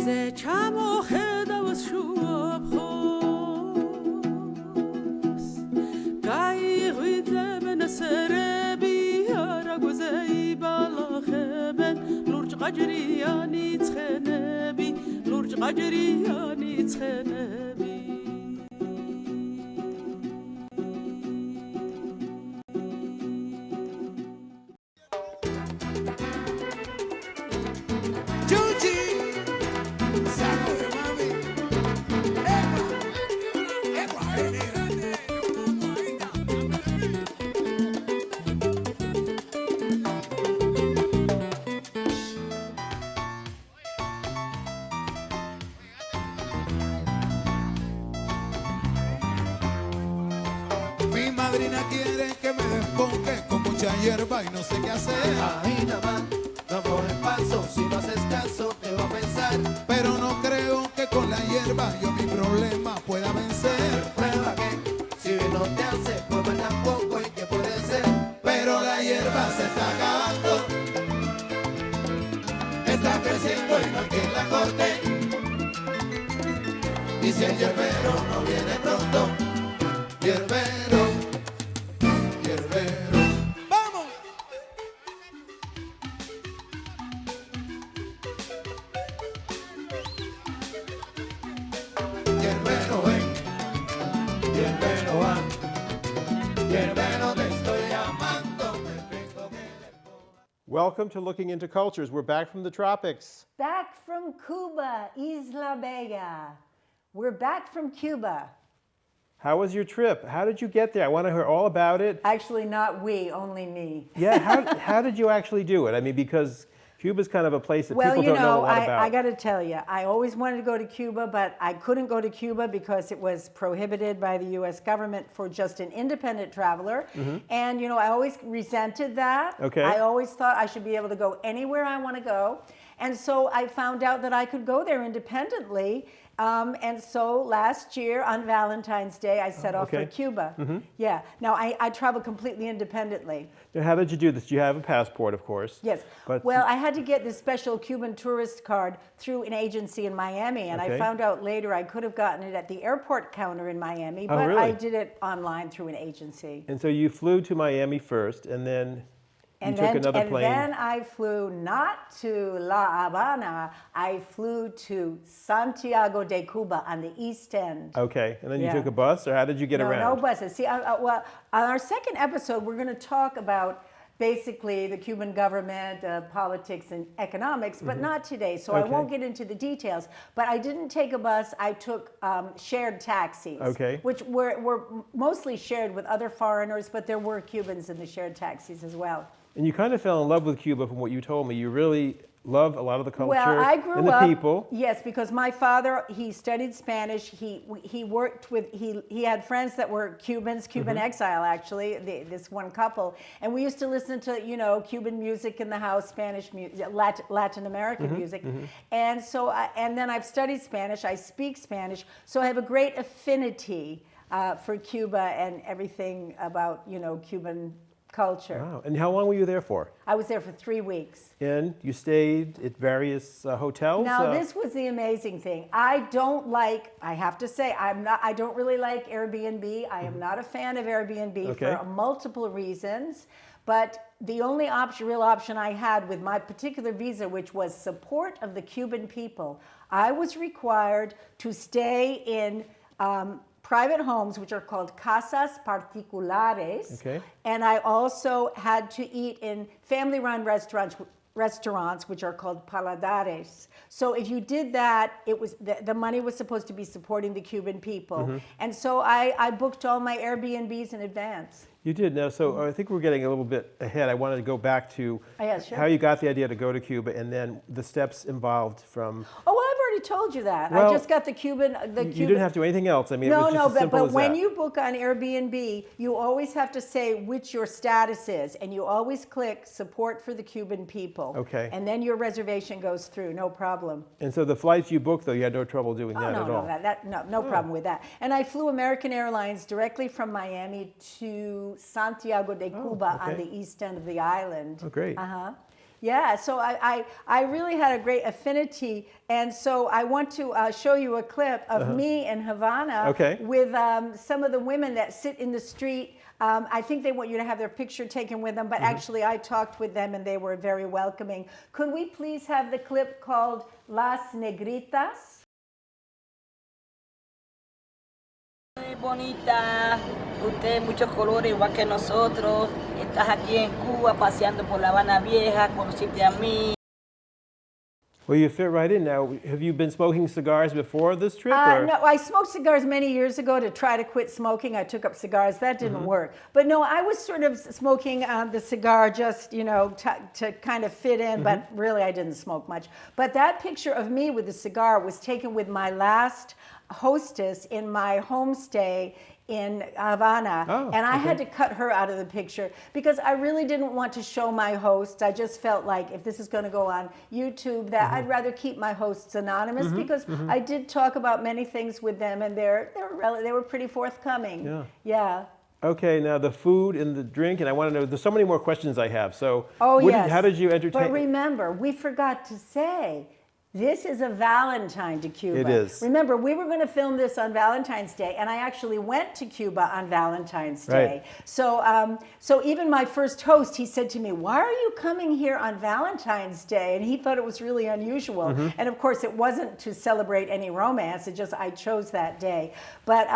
ze chamo khedavas shuab khos gai ghidle ben serebi aragozei balakhben lurj qajriyani tkhenebi lurj qajriyani tkhenebi Quiere que me desponque con mucha hierba y no sé qué hacer. Ahí nada más, no coges paso, si no haces caso te va a pensar. Pero no creo que con la hierba yo mi problema pueda vencer. Prueba que si no te hace, prueba tampoco y que puede ser. Pero la hierba se está acabando, Está creciendo y no hay quien la corte. Y si el hierbero no viene pronto, hierbero, hierbero. ¡vamos! Hierbero ven, hierbero va, hierbero te estoy llamando, me tengo que ir. Welcome to Looking into Cultures. We're back from the tropics. Back from Cuba, Isla Bella. We're back from Cuba. How was your trip? How did you get there? I want to hear all about it. Actually, not we, only me. Yeah, how did you actually do it? I mean, because Cuba's kind of a place that people don't know a lot about. I got to tell you, I always wanted to go to Cuba, but I couldn't go to Cuba because it was prohibited by the U.S. government for just an independent traveler. And, you know, I always resented that. Okay. I always thought I should be able to go anywhere I want to go. And so I found out that I could go there independently. And so last year on Valentine's Day, I set off for Cuba. Yeah. Now, I travel completely independently. Now, how did you do this? You have a passport, of course. Yes. But Well, I had to get this special Cuban tourist card through an agency in Miami, and Okay. I found out later I could have gotten it at the airport counter in Miami, but really? I did it online through an agency. And so you flew to Miami first, and then you took another plane. And then I flew not to La Habana, I flew to Santiago de Cuba on the east end. Okay, and then you Yeah. took a bus, or how did you get around? No buses. See, well, on our second episode, we're going to talk about basically the Cuban government, politics and economics, but not today. So I Okay. won't get into the details. But I didn't take a bus. I took shared taxis, Okay. which were mostly shared with other foreigners, but there were Cubans in the shared taxis as well. And you kind of fell in love with Cuba from what you told me. You really love a lot of the culture Well, I grew and the up, people. Yes, because my father, he studied Spanish. He worked with, he had friends that were Cubans, Cuban exile actually, this one couple. And we used to listen to, you know, Cuban music in the house, Spanish music, Latin American music. And so, and then I've studied Spanish, I speak Spanish, so I have a great affinity for Cuba and everything about, you know, Cuban culture. Wow. And how long were you there for? I was there for 3 weeks. And you stayed at various hotels? Now, this was the amazing thing. I don't like, I have to say, I don't really like Airbnb. I am not a fan of Airbnb Okay. for multiple reasons. But the only real option I had with my particular visa, which was support of the Cuban people, I was required to stay in private homes, which are called casas particulares. Okay. And I also had to eat in family-run restaurants, which are called paladares. So if you did that, it was the money was supposed to be supporting the Cuban people. And so I booked all my Airbnbs in advance. You did. Now, so I think we're getting a little bit ahead. I wanted to go back to Yeah, sure. how you got the idea to go to Cuba and then the steps involved from... Oh, well, I've already told you that. Well, I just got the Cuban. You didn't have to do anything else. I mean, it was just as simple but as when that. you book on Airbnb, you always have to say which your status is, and you always click support for the Cuban people. Okay. And then your reservation goes through, no problem. And so the flights you booked, though, you had no trouble doing that at all? No problem with that. And I flew American Airlines directly from Miami to Santiago de Cuba on okay. the east end of the island. Oh, great. Uh-huh. Yeah, so I really had a great affinity, and so I want to show you a clip of me in Havana Okay. with some of the women that sit in the street. I think they want you to have their picture taken with them, but actually I talked with them and they were very welcoming. Could we please have the clip called Las Negritas? Muy bonita, usted muchos colores igual que nosotros. Estás aquí en Cuba paseando por La Habana Vieja, conociste a mí. Well, you fit right in now. Have you been smoking cigars before this trip? Or? No, I smoked cigars many years ago to try to quit smoking. I took up cigars. That didn't work. But no, I was sort of smoking the cigar just, you know, to kind of fit in, but really I didn't smoke much. But that picture of me with the cigar was taken with my last hostess in my homestay in Havana, and I had to cut her out of the picture because I really didn't want to show my hosts. I just felt like if this is going to go on YouTube, that I'd rather keep my hosts anonymous because I did talk about many things with them, and they were pretty forthcoming. Yeah. Okay, now the food and the drink, and I want to know, there's so many more questions I have. So, Yes. How did you entertain? But remember, we forgot to say, this is a Valentine to Cuba. It is. Remember, we were going to film this on Valentine's Day, and I actually went to Cuba on Valentine's Day. Right. So even my first host, he said to me, "Why are you coming here on Valentine's Day?" And he thought it was really unusual. And of course, it wasn't to celebrate any romance. It just I chose that day. But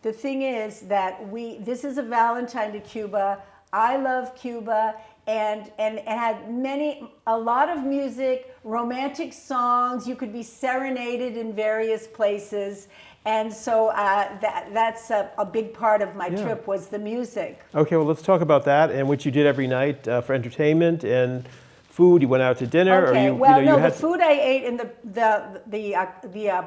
the thing is that this is a Valentine to Cuba. I love Cuba. And it had a lot of music, romantic songs. You could be serenaded in various places. And so that's a big part of my trip was the music. Okay, well, let's talk about that and what you did every night for entertainment and food. You went out to dinner? Okay, or the food I ate in the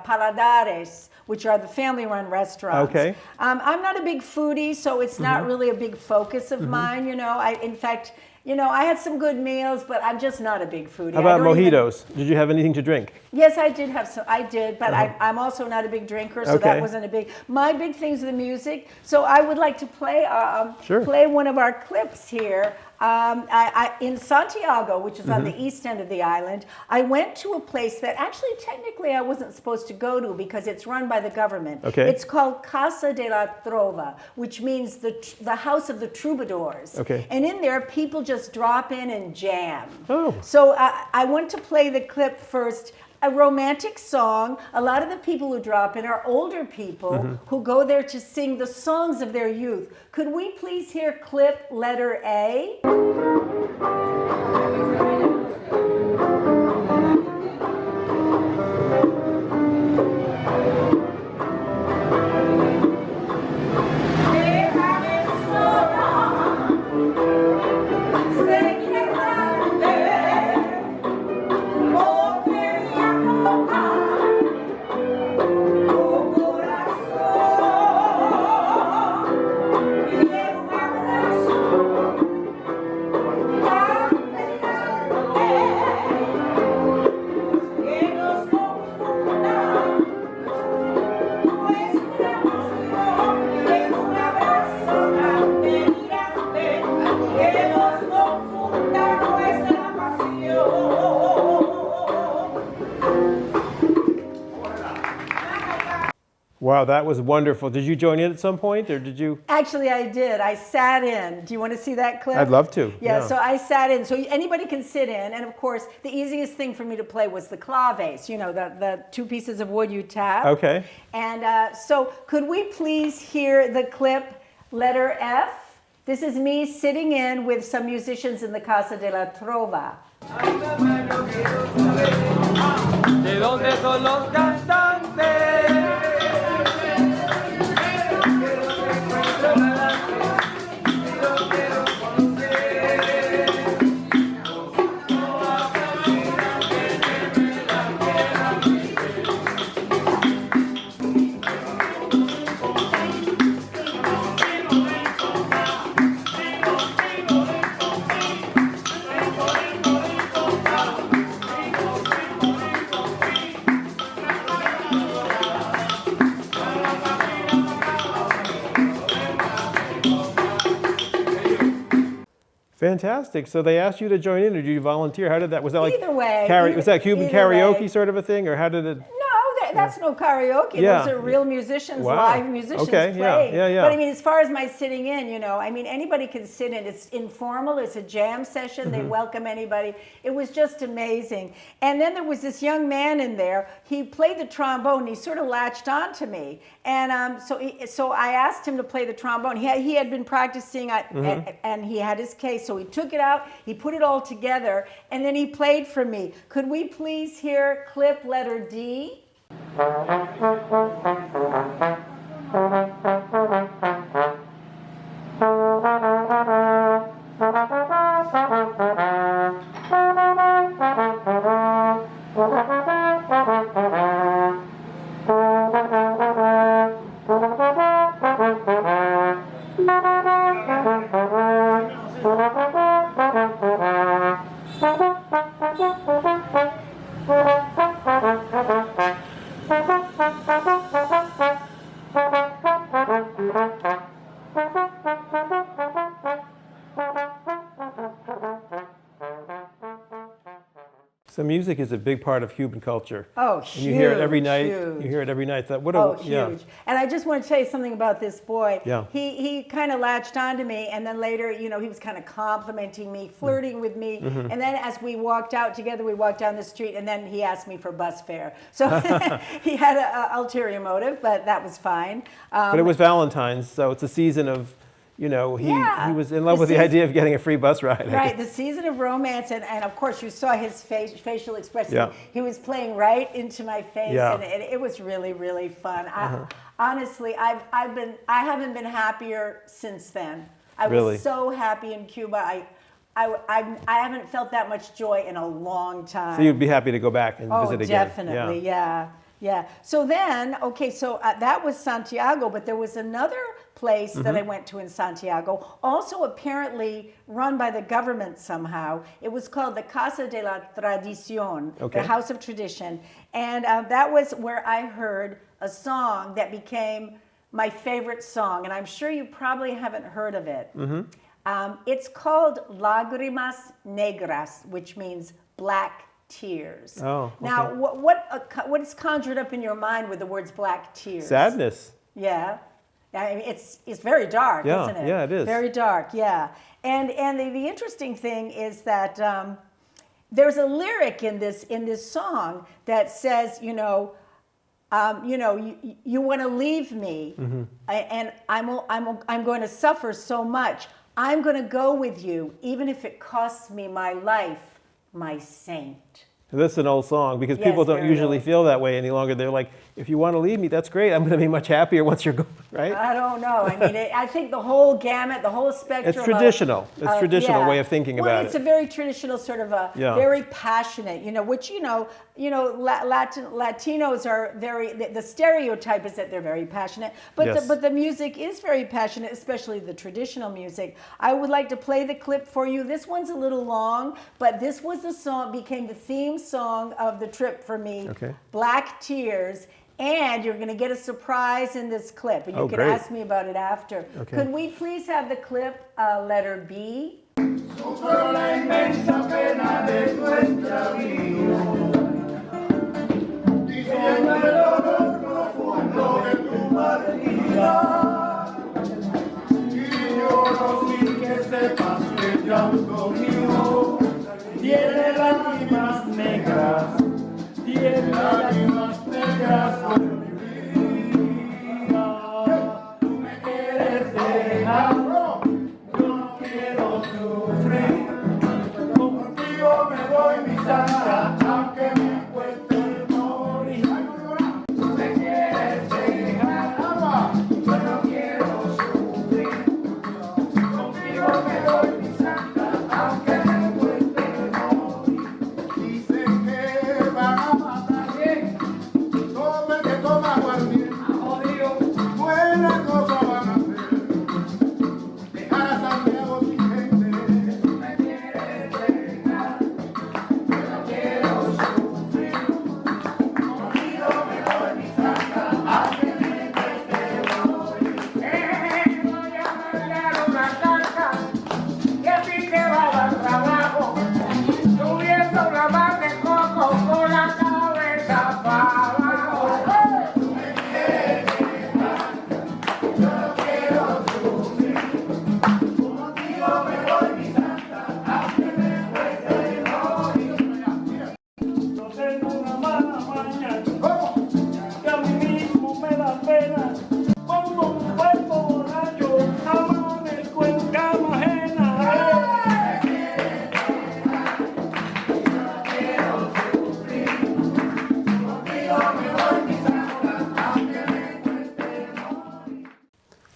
Paladares, which are the family-run restaurants. Okay. I'm not a big foodie, so it's not really a big focus of mine. You know, in fact, I had some good meals, but I'm just not a big foodie. How about mojitos? Did you have anything to drink? Yes, I did have some. I did, but I'm also not a big drinker, so that wasn't a big. My big thing's the music. So I would like to play play one of our clips here. In Santiago, which is on the east end of the island, I went to a place that actually technically I wasn't supposed to go to because it's run by the government. Okay. It's called Casa de la Trova, which means the house of the troubadours. Okay. And in there, people just drop in and jam. Oh. So I want to play the clip first. A romantic song. A lot of the people who drop in are older people who go there to sing the songs of their youth. Could we please hear clip letter A? Wow, that was wonderful. Did you join in at some point, or did you? Actually, I did. I sat in. Do you want to see that clip? I'd love to. Yeah, so I sat in. So anybody can sit in. And of course, the easiest thing for me to play was the claves, the two pieces of wood you tap. Okay. And so could we please hear the clip, letter F? This is me sitting in with some musicians in the Casa de la Trova. ¿De dónde son los cantantes? Fantastic. So they asked you to join in, or did you volunteer? How did that? Was that like Either way, was that Cuban either karaoke way. sort of a thing, or how did it? That's no karaoke. Yeah. Those are real musicians, Wow. live musicians Okay, yeah, playing. yeah, yeah. But I mean, as far as my sitting in, I mean, anybody can sit in. It's informal. It's a jam session. They welcome anybody. It was just amazing. And then there was this young man in there. He played the trombone. He sort of latched on to me. And so I asked him to play the trombone. He had been practicing, and he had his case. So he took it out. He put it all together, and then he played for me. Could we please hear clip letter D? So music is a big part of Cuban culture. Oh, and you hear it every huge, night. huge. You hear it every night. Huge. Yeah. And I just want to tell you something about this boy. Yeah. He kind of latched onto me, and then later, he was kind of complimenting me, flirting with me. And then as we walked out together, we walked down the street, and then he asked me for bus fare. So he had an ulterior motive, but that was fine. But it was Valentine's, so it's a season of, he was in love with the idea of getting a free bus ride. Right, the season of romance, and of course you saw his facial expression. Yeah. He was playing right into my face, Yeah. and it was really, really fun. Honestly, I haven't been happier since then. I Really? was so happy in Cuba. I haven't felt that much joy in a long time. So you'd be happy to go back and visit again. Definitely, yeah. So then, so that was Santiago, but there was another place that I went to in Santiago, also apparently run by the government somehow. It was called the Casa de la Tradición, Okay. the House of Tradition. And that was where I heard a song that became my favorite song. And I'm sure you probably haven't heard of it. It's called Lágrimas Negras, which means black tears. Oh, okay. Now, what is conjured up in your mind with the words black tears? Sadness. Yeah. I mean, it's very dark, Yeah, isn't it? yeah, it is. Very dark, yeah. And the interesting thing is that there's a lyric in this song that says, you want to leave me, and I'm going to suffer so much. I'm going to go with you, even if it costs me my life, my saint. That's an old song because Yes, people don't very usually old. feel that way any longer. They're like, if you want to leave me, that's great. I'm going to be much happier once you're gone, right? I don't know. I mean, I think the whole gamut, the whole spectrum. It's traditional. It's traditional yeah. way of thinking well, about it's it. a very traditional sort of Yeah. very passionate, which Latinos are very. The stereotype is that they're very passionate, but Yes. the music is very passionate, especially the traditional music. I would like to play the clip for you. This one's a little long, but this was the song, became the theme song of the trip for me. Okay. Black Tears. And you're going to get a surprise in this clip. And you Oh, can great. ask me about it after. Okay. Could we please have the clip, letter B? Sufro la inmensa pena de nuestra vida, y siento el dolor profundo de tu partida, y lloro sin que sepas que el llanto mío tiene lágrimas negras, tiene lágrimas negras por mi vida. Tú me quieres dejar, yo no quiero sufrir. Contigo me doy mi sangre, aunque me cueste morir. Tú me quieres dejar, yo no quiero sufrir. Contigo me doy mi sangre, aunque me cueste morir. Dicen que van a matar bien, todo el que toma aguardiente. Buena cosa van a hacer, dejar a Santiago sin gente. Me quieres dejar, yo no quiero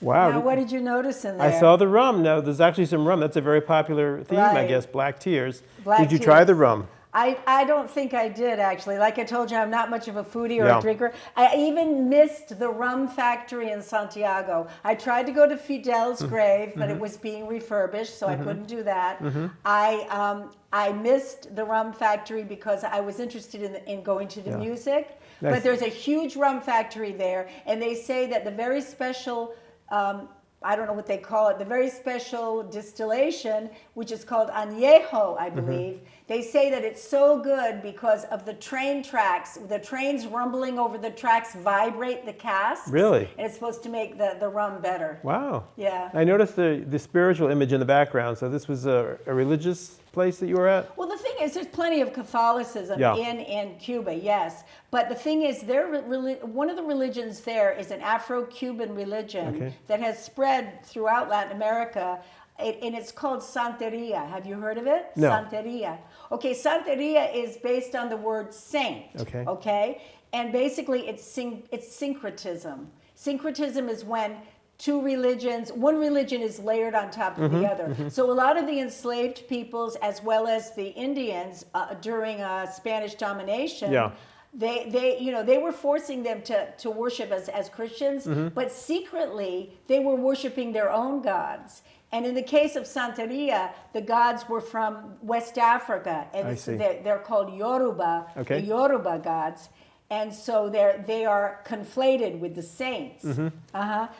Wow. Now, what did you notice in there? I saw the rum. Now, there's actually some rum. That's a very popular theme, I Right. guess, Black Tears. Black Did you try tears. the rum? I don't think I did, actually. Like I told you, I'm not much of a foodie or Yeah. a drinker. I even missed the rum factory in Santiago. I tried to go to Fidel's grave, but it was being refurbished, so I couldn't do that. I missed the rum factory because I was interested in going to the music. Nice. But there's a huge rum factory there, and they say that the very special I don't know what they call it, the very special distillation, which is called añejo, I believe. They say that it's so good because of the train tracks. The trains rumbling over the tracks vibrate the casks. Really? And it's supposed to make the rum better. Wow. Yeah. I noticed the spiritual image in the background. So this was a religious place that you were at? Well, the thing is, there's plenty of Catholicism Yeah. in Cuba, yes. But the thing is, one of the religions there is an Afro-Cuban religion that has spread throughout Latin America, and it's called Santeria. Have you heard of it? No. Santeria. Okay, Santeria is based on the word saint. Okay. Okay? And basically, it's syncretism. Syncretism is when two religions, one religion is layered on top of the other. So a lot of the enslaved peoples, as well as the Indians during Spanish domination, Yeah. they were forcing them to worship as Christians, but secretly they were worshiping their own gods. And in the case of Santeria, the gods were from West Africa, and they're called Yoruba, the Yoruba gods. And so they are conflated with the saints.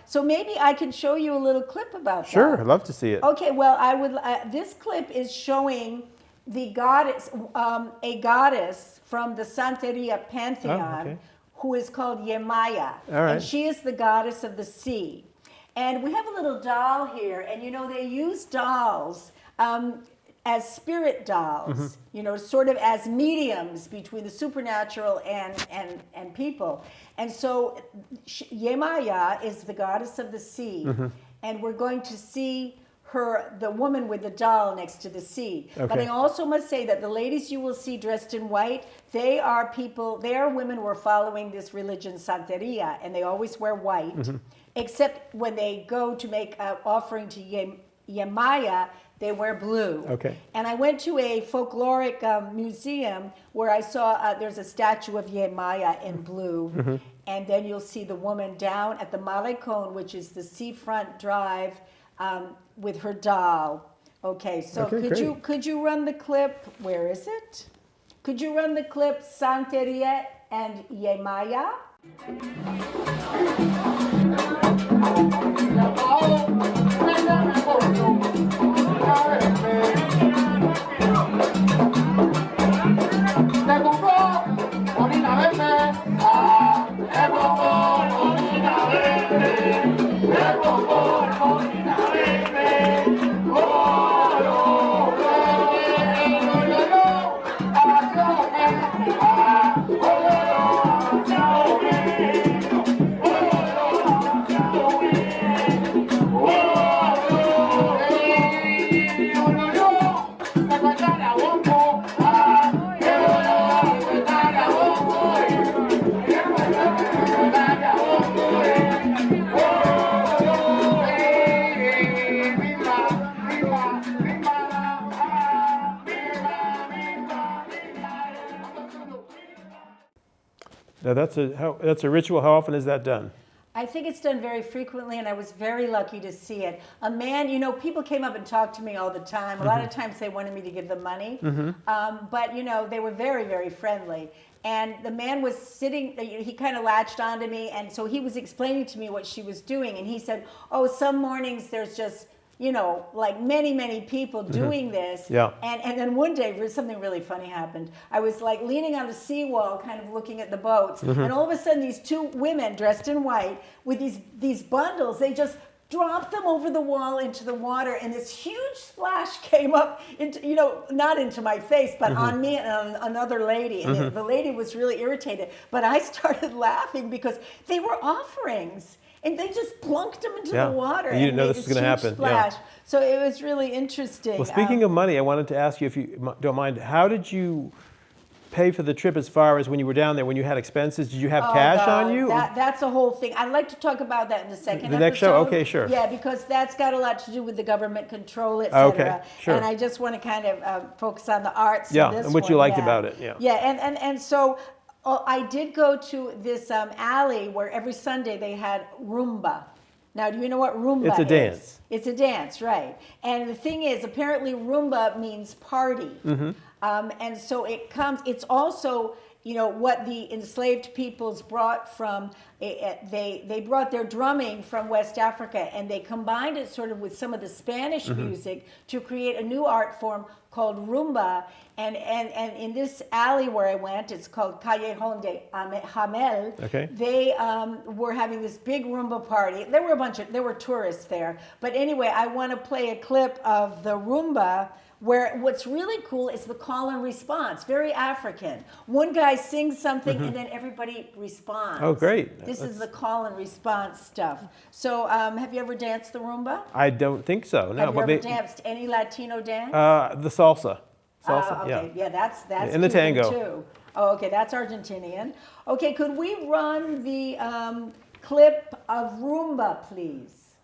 So maybe I can show you a little clip about that. Sure, I'd love to see it. Okay, well, I would. This clip is showing the goddess, a goddess from the Santeria pantheon, who is called Yemaya, All right. and she is the goddess of the sea. And we have a little doll here, and they use dolls as spirit dolls, sort of as mediums between the supernatural and people. And so Yemaya is the goddess of the sea, and we're going to see her, the woman with the doll next to the sea. But I also must say that the ladies you will see dressed in white, they are women who are following this religion Santeria, and they always wear white, except when they go to make an offering to Yemaya, they wear blue. And I went to a folkloric museum where I saw there's a statue of Yemaya in blue. And then you'll see the woman down at the Malecon, which is the seafront drive, with her doll. Okay, so could you run the clip? Where is it? Could you run the clip Santeria and Yemaya? Now that's a ritual. How often is that done? I think it's done very frequently, and I was very lucky to see it. A man, people came up and talked to me all the time. A lot of times they wanted me to give them money, but they were very, very friendly. And the man was sitting, he kind of latched onto me, and so he was explaining to me what she was doing, and he said, oh, some mornings there's just, like many, many people doing this. Yeah. And then one day, something really funny happened. I was like leaning on the seawall, kind of looking at the boats, and all of a sudden these two women dressed in white with these bundles, they just dropped them over the wall into the water, and this huge splash came up into, not into my face, but on me and on another lady. And the lady was really irritated, but I started laughing because they were offerings. And they just plunked them into the water. And you didn't know this was going to happen. Splash. Yeah. So it was really interesting. Well, speaking of money, I wanted to ask you, if you don't mind, how did you pay for the trip as far as when you were down there, when you had expenses? Did you have Oh, cash God, on you? That's a whole thing. I'd like to talk about that in the second episode. The next show? Okay, sure. Yeah, because that's got a lot to do with the government control, et cetera. Okay, sure. And I just want to kind of focus on the arts. Yeah, in this and what you one. liked about it, yeah. Yeah, and so I did go to this alley where every Sunday they had Roomba. Now, do you know what Roomba is? It's a dance. It's a dance, right. And the thing is, apparently Roomba means party. Mm-hmm. And so it's also, what the enslaved peoples brought from, they brought their drumming from West Africa, and they combined it sort of with some of the Spanish music to create a new art form called rumba. And in this alley where I went, it's called Callejón de Hamel. Okay. They were having this big rumba party. There were tourists there. But anyway, I want to play a clip of the rumba where what's really cool is the call and response, very African. One guy sings something and then everybody responds. Oh, great. This is the call and response stuff. So have you ever danced the rumba? I don't think so, no. Have you ever danced any Latino dance? The salsa. Salsa, okay. Yeah, that's And the Cuban tango. too. Oh, okay, that's Argentinian. Okay, could we run the clip of rumba, please?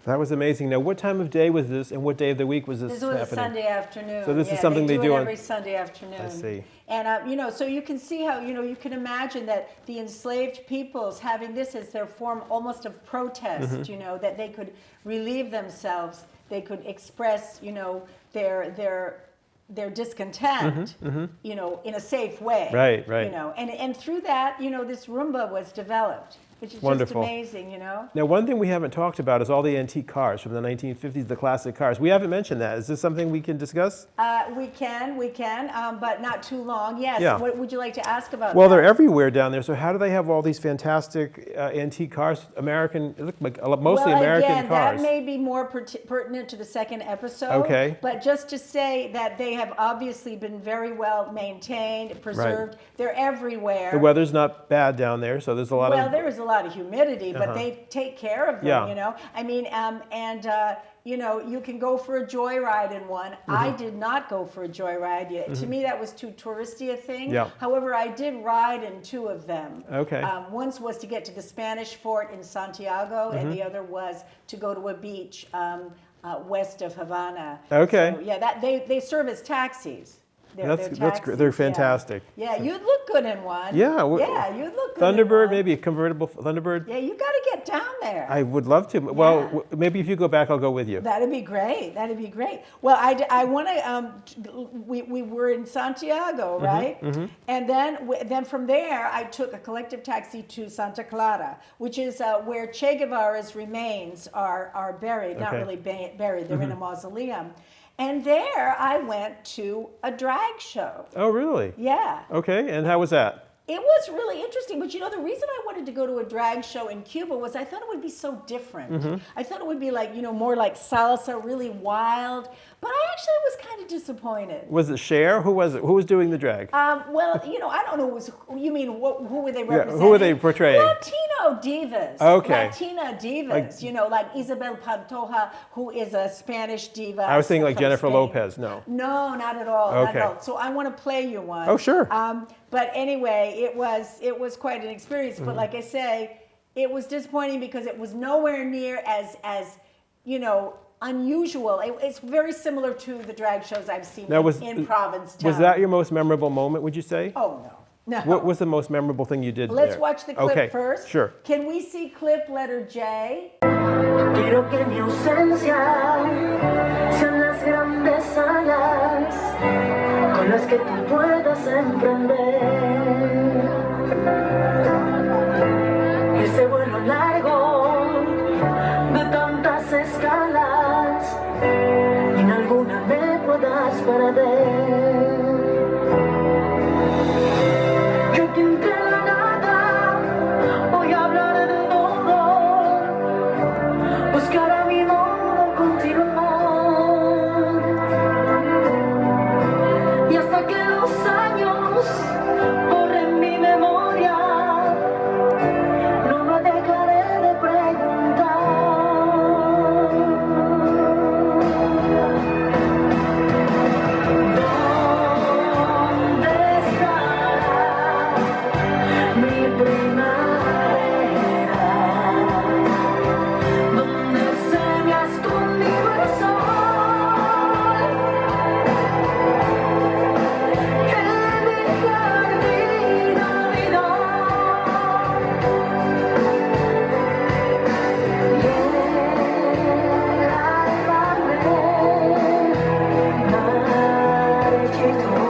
That was amazing. Now, what time of day was this, and what day of the week was this This was happening? a Sunday afternoon. So this is something they do on every Sunday afternoon. I see. And so you can see how you can imagine that the enslaved peoples having this as their form almost of protest. Mm-hmm. That they could relieve themselves, they could express their discontent, in a safe way. Right. And through that, this rumba was developed, which is Wonderful. just amazing, Now, one thing we haven't talked about is all the antique cars from the 1950s, the classic cars. We haven't mentioned that. Is this something we can discuss? We can, but not too long. Yes. Yeah. What would you like to ask about? Well, that? they're everywhere down there. So how do they have all these fantastic antique cars? American, it looked like mostly American again, cars. That may be more pertinent to the second episode. Okay. But just to say that they have obviously been very well maintained, preserved. Right. They're everywhere. The weather's not bad down there, so there's a lot of... Well, there is a lot of humidity, but they take care of them, Yeah. I mean, you can go for a joyride in one. I did not go for a joyride. To me, that was too touristy a thing. Yeah. However, I did ride in two of them. Okay. Once was to get to the Spanish fort in Santiago, and the other was to go to a beach west of Havana. Okay. So, yeah, they serve as taxis. That's taxis, great. They're yeah. fantastic. Yeah, you'd look good in one. Yeah, yeah, you'd look good in Thunderbird, one. maybe a convertible Thunderbird. Yeah, you got to get down there. I would love to. Well, maybe if you go back, I'll go with you. That'd be great. That'd be great. Well, I want to. We were in Santiago, right? And then from there, I took a collective taxi to Santa Clara, which is where Che Guevara's remains are buried. Not Okay. really buried. They're in a mausoleum. And there, I went to a drag show. Oh, really? Yeah. Okay, and how was that? It was really interesting, but you know, the reason I wanted to go to a drag show in Cuba was I thought it would be so different. I thought it would be like, you know, more like salsa, really wild, but I actually was kind of disappointed. Was it Cher? Who was it? Who was doing the drag? Well, you know, I don't know, you mean, who were they representing? who were they portraying? Latino divas. Okay. Latina divas, you know, like Isabel Pantoja, who is a Spanish diva. I was thinking like from Jennifer Spain. Lopez. No. No, not at all. Not Okay. at all. So I want to play you one. Oh, sure. But anyway, it was quite an experience. Mm-hmm. But like I say, it was disappointing because it was nowhere near as you know, unusual. It's very similar to the drag shows I've seen in Provincetown. Was that your most memorable moment, would you say? Oh no. What was the most memorable thing you did Let's there? watch the clip first. Sure. Can we see clip letter J? Quiero que mi ausencia sean las grandes alas con las que tú puedas emprender ese vuelo largo de tantas escalas y en alguna me puedas perder. Yo que entre la nada voy a hablar de todo. Buscar a mi modo continuar y hasta que los años borren mi memoria no me dejaré de preguntar ¿dónde estará mi primavera? Donde se me ha escondido el sol en mi jardín Navidad y el alba marchitó.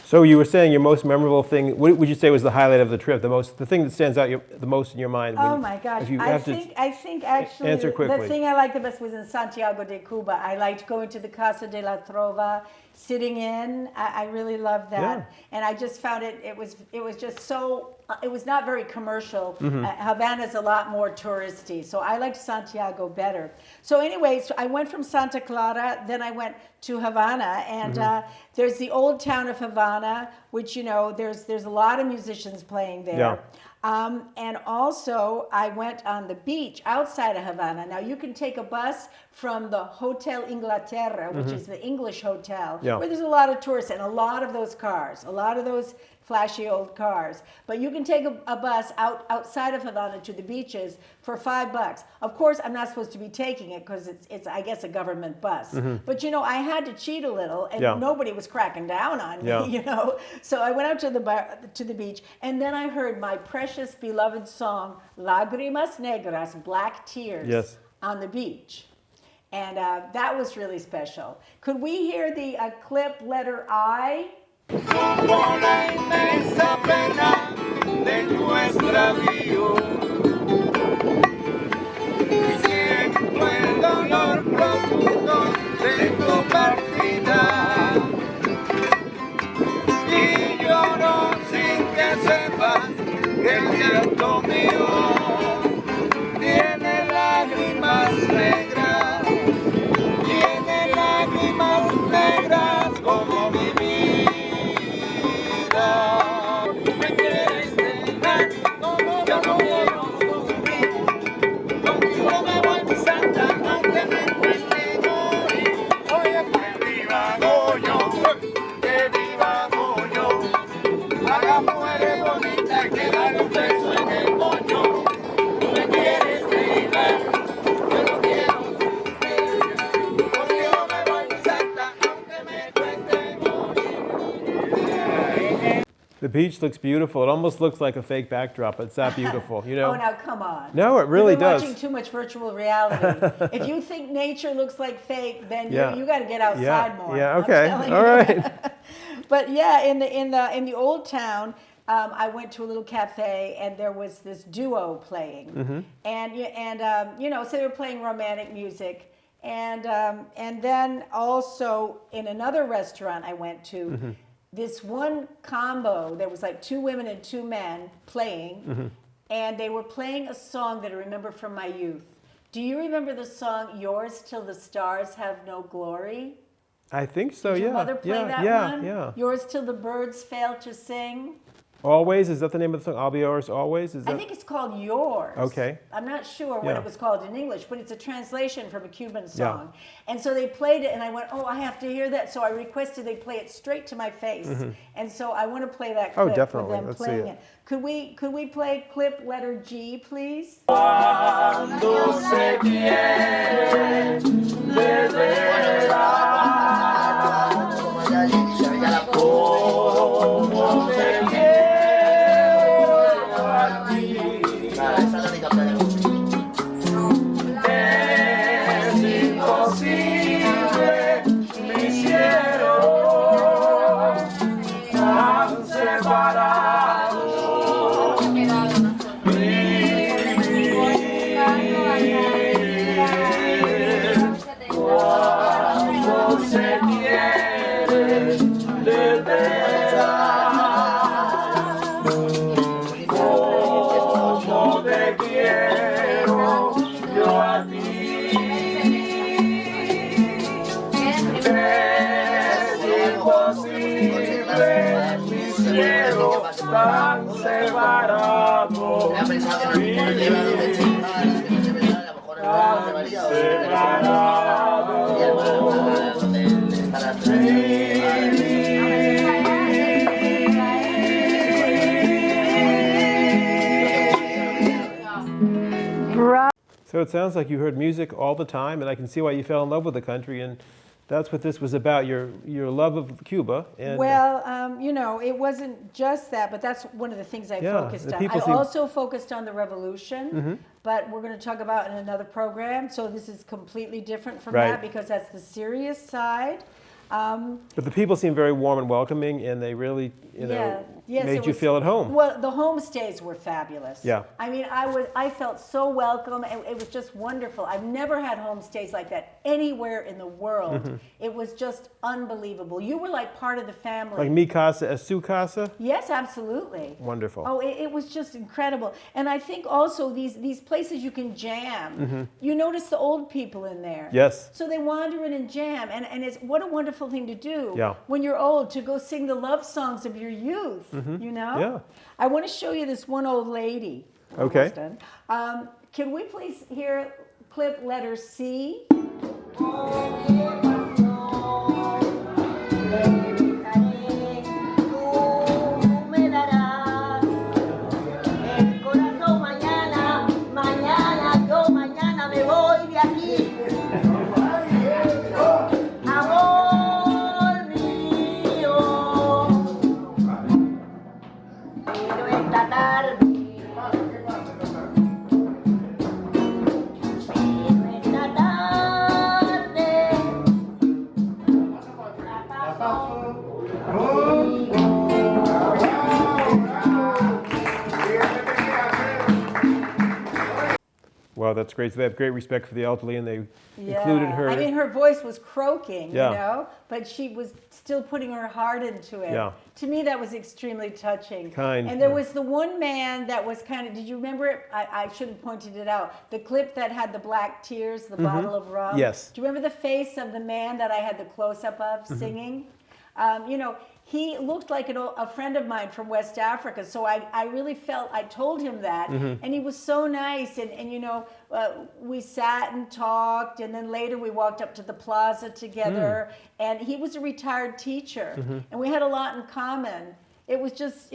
So you were saying your most memorable thing, what would you say was the highlight of the trip? The thing that stands out the most in your mind? Oh my gosh! If you I have think actually answer quickly. the thing I liked the best was in Santiago de Cuba. I liked going to the Casa de la Trova, sitting in. I really loved that, Yeah. and I just found it was just so. It was not very commercial. Mm-hmm. Havana's a lot more touristy, so I liked Santiago better. So anyway, so I went from Santa Clara, then I went to Havana, and Mm-hmm. there's the old town of Havana, which you know there's a lot of musicians playing there. Yeah. And also, I went on the beach outside of Havana. Now, you can take a bus from the Hotel Inglaterra, which is the English hotel, Yeah. where there's a lot of tourists and a lot of those cars, a lot of those flashy old cars. But you can take a bus outside of Havana to the beaches for $5. Of course, I'm not supposed to be taking it because it's I guess, a government bus. But, you know, I had to cheat a little, and Yeah. nobody was cracking down on me, Yeah. you know. So I went out to the beach, and then I heard my precious beloved song, Lágrimas Negras, Black Tears, Yes. on the beach. And that was really special. Could we hear the clip letter I? Como la inmensa pena de nuestro avío. Y siento el dolor profundo de tu partida. Y lloro sin que sepas que el llanto mío tiene lágrimas negras. Tiene lágrimas negras como mi vida. Me quieres dejar, yo no quiero sufrir. Contigo me voy, mi santa, aunque me cueste morir. Oye, que viva Goyo, que viva Goyo. A la mujer bonita que da un beso en el moño. The beach looks beautiful. It almost looks like a fake backdrop. It's that beautiful, you know? Oh, now come on. No, it really You've been does. watching too much virtual reality. If you think nature looks like fake, then Yeah. you got to get outside more. Yeah, I'm okay. telling All you. right. But yeah, in the old town, I went to a little cafe and there was this duo playing, Mm-hmm. and you know, so they were playing romantic music, and then also in another restaurant I went to. Mm-hmm. This one combo, there was like 2 women and 2 men playing, Mm-hmm. and they were playing a song that I remember from my youth. Do you remember the song "Yours Till the Stars Have No Glory"? I think so, Did yeah. your mother play yeah, that yeah, one? Yeah. "Yours Till the Birds Fail to Sing"? Always? Is that the name of the song? I'll be yours always? Is that? I think it's called "Yours." Okay. I'm not sure what Yeah. it was called in English, but it's a translation from a Cuban Yeah. song. And so they played it, and I went, "Oh, I have to hear that." So I requested they play it straight to my face. And so I want to play that Oh, clip definitely. with them Let's see playing it. it. Could we play clip letter G, please? Cuando se quiere de veras, como te quiero a ti. Es imposible, mi cielo, tan separado. Cuando se quiere de veras, como te quiero yo a ti. Es imposible, mi cielo tan separado. So it sounds like you heard music all the time, and I can see why you fell in love with the country, and that's what this was about, your love of Cuba. And Well, you know, it wasn't just that, but that's one of the things I Yeah, focused the on. people I seem- also focused on the revolution, but we're going to talk about in another program. So this is completely different from Right. that because that's the serious side. But the people seem very warm and welcoming, and they really, Yes, made it you was- feel at home. Well, the homestays were fabulous. Yeah. I mean, I felt so welcome. It was just wonderful. I've never had homestays like that anywhere in the world. Mm-hmm. It was just unbelievable. You were like part of the family. Like mi casa es su casa? Yes, absolutely. Wonderful. Oh, it was just incredible. And I think also these places you can jam. You notice the old people in there. Yes. So they wander in and jam. And it's what a wonderful thing to do Yeah. when you're old, to go sing the love songs of your youth, you know? Yeah. I want to show you this one old lady. Okay. Almost done. Can we please hear clip letter C? Tú me darás el corazón mañana, mañana, yo mañana me voy de aquí. Amor mío, pero esta tarde, pero esta tarde, la paso. Wow, that's great. So they have great respect for the elderly, and they included her. I mean, her voice was croaking, Yeah. you know, but she was still putting her heart into it. Yeah. To me, that was extremely touching. Kind, And there yeah. was the one man that was kind of, did you remember it? I should have pointed it out. The clip that had the black tears, the bottle of rum. Yes. Do you remember the face of the man that I had the close-up of singing? You know, he looked like a friend of mine from West Africa, so I really felt, I told him that, and he was so nice, and you know, we sat and talked, and then later we walked up to the plaza together, and he was a retired teacher, and we had a lot in common. It was just,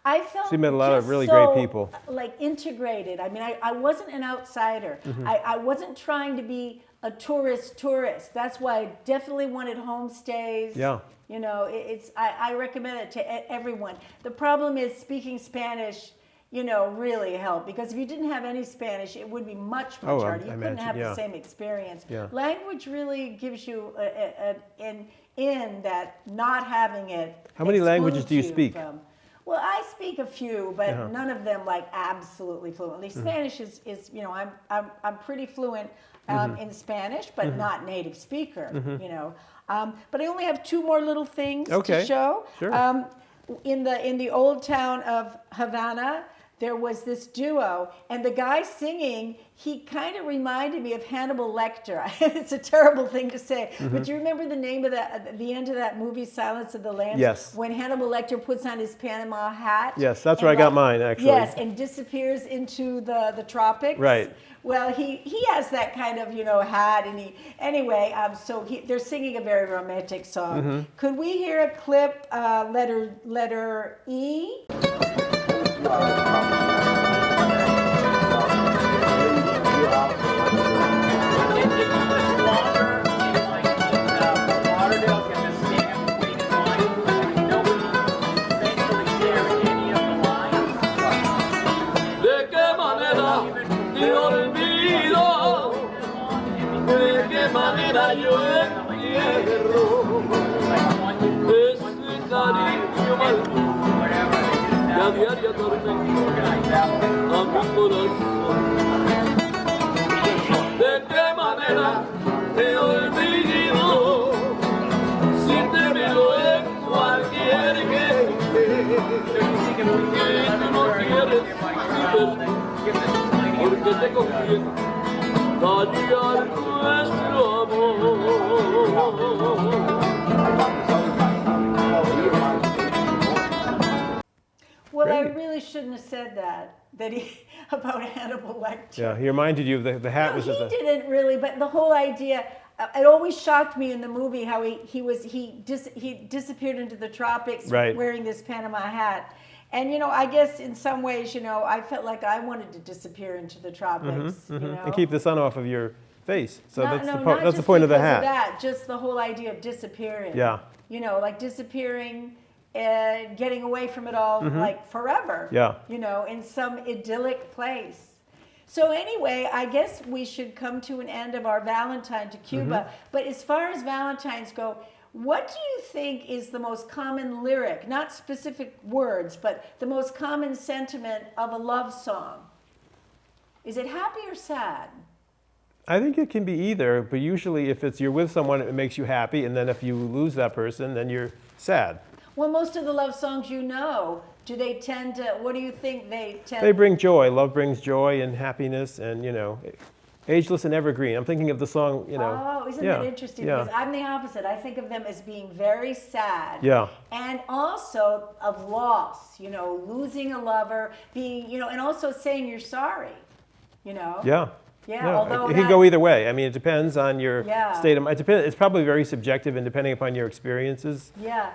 I felt So you met a lot of just really so, great people. like integrated. I mean, I wasn't an outsider. I wasn't trying to be a tourist. That's why I definitely wanted homestays. Yeah. You know, I recommend it to everyone. The problem is speaking Spanish, you know, really helped, because if you didn't have any Spanish, it would be much harder. You couldn't have the same experience. Yeah. Language really gives you an in that not having it. How many languages do you excludes speak? from. Well, I speak a few, but none of them like absolutely fluently. Spanish is you know, I'm pretty fluent in Spanish, but not native speaker. You know, but I only have two more little things to show. Sure. In the old town of Havana, there was this duo, and the guy singing, he kind of reminded me of Hannibal Lecter. It's a terrible thing to say, but do you remember the name of the end of that movie, Silence of the Lambs? Yes. When Hannibal Lecter puts on his Panama hat. Yes, that's where I got mine, actually. Yes, and disappears into the tropics. Right. Well, he has that kind of, you know, hat, and they're singing a very romantic song. Could we hear a clip, letter E? Yo entierro ese cariño malvado que a diario atormenta a mi corazón. ¿De qué manera te olvido si te miro en cualquier gente que tú no quieres verme porque te conviene dañar nuestro amor? Well, I really shouldn't have said that about Hannibal Lecter. Yeah, he reminded you of the hat was at the... He didn't really, but the whole idea, it always shocked me in the movie how he disappeared into the tropics wearing this Panama hat. And, you know, I guess in some ways, you know, I felt like I wanted to disappear into the tropics, you know. And keep the sun off of your face. So Not that's the point of the hat. That, just the whole idea of disappearing. Yeah. You know, like disappearing and getting away from it all, like forever. Yeah. You know, in some idyllic place. So anyway, I guess we should come to an end of our Valentine to Cuba. But as far as Valentines go, what do you think is the most common lyric, not specific words, but the most common sentiment of a love song? Is it happy or sad? I think it can be either, but usually if you're with someone, it makes you happy, and then if you lose that person, then you're sad. Well, most of the love songs you know, do they tend to, what do you think they tend? They bring joy. Love brings joy and happiness and, you know, ageless and evergreen. I'm thinking of the song, you know. Oh, isn't that interesting? Yeah. Because I'm the opposite. I think of them as being very sad. Yeah. And also of loss, you know, losing a lover, being, you know, and also saying you're sorry, you know. Yeah. Yeah, although it can go either way. I mean, it depends on your state of mind. It's probably very subjective and depending upon your experiences. Yeah.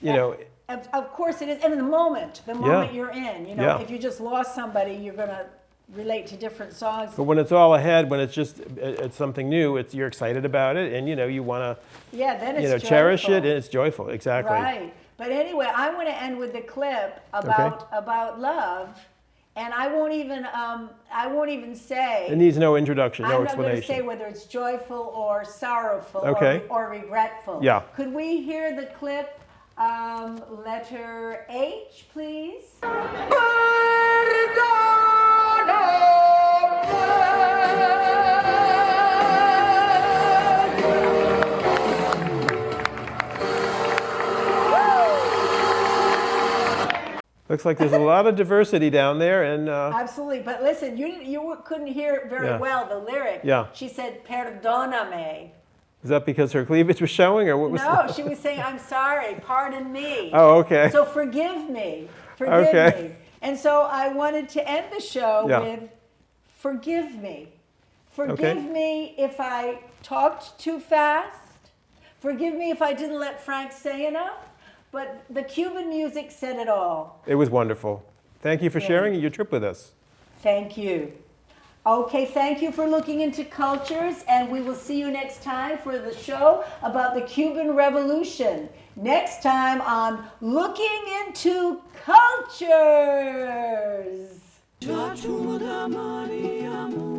You know. Of course it is. And in the moment you're in, you know, if you just lost somebody, you're going to relate to different songs. But when it's all ahead, when it's something new, you're excited about it, and you know you want to then it's cherish it, and it's joyful. Exactly. Right. But anyway, I want to end with the clip about love. And I won't even say. It needs no introduction, no explanation. I'm not going to say whether it's joyful or sorrowful or regretful. Yeah. Could we hear the clip? Letter H, please. Looks like there's a lot of diversity down there, and absolutely. But listen, you couldn't hear very well the lyric. Yeah. She said, "Perdóname." Is that because her cleavage was showing, or what was? No, she was saying, "I'm sorry, pardon me." Oh, okay. So forgive me, forgive me. And so I wanted to end the show with, "Forgive me, forgive me if I talked too fast. Forgive me if I didn't let Frank say enough." But the Cuban music said it all. It was wonderful. Thank you for sharing your trip with us. Thank you. Okay, thank you for looking into cultures, and we will see you next time for the show about the Cuban Revolution. Next time on Looking into Cultures. Maria